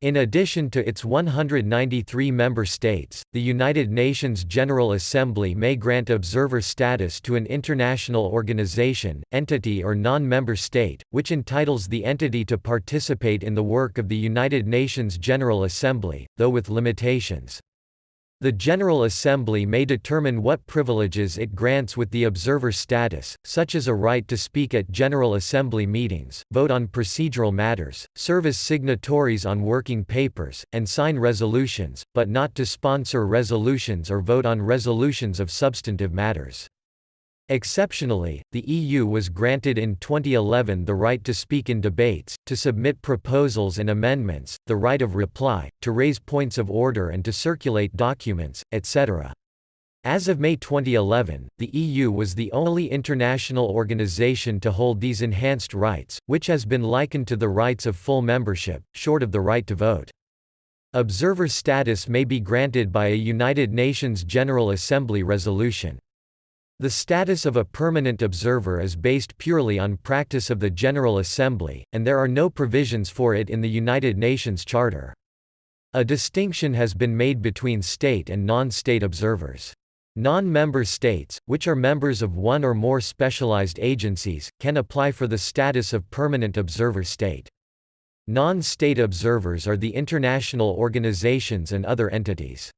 In addition to its 193 member states, the United Nations General Assembly may grant observer status to an international organization, entity or non-member state, which entitles the entity to participate in the work of the United Nations General Assembly, though with limitations. The General Assembly may determine what privileges it grants with the observer status, such as a right to speak at General Assembly meetings, vote on procedural matters, serve as signatories on working papers, and sign resolutions, but not to sponsor resolutions or vote on resolutions of substantive matters. Exceptionally, the EU was granted in 2011 the right to speak in debates, to submit proposals and amendments, the right of reply, to raise points of order and to circulate documents, etc. As of May 2011, the EU was the only international organization to hold these enhanced rights, which has been likened to the rights of full membership, short of the right to vote. Observer status may be granted by a United Nations General Assembly resolution. The status of a permanent observer is based purely on practice of the General Assembly, and there are no provisions for it in the United Nations Charter. A distinction has been made between state and non-state observers. Non-member states, which are members of one or more specialized agencies, can apply for the status of permanent observer state. Non-state observers are the international organizations and other entities.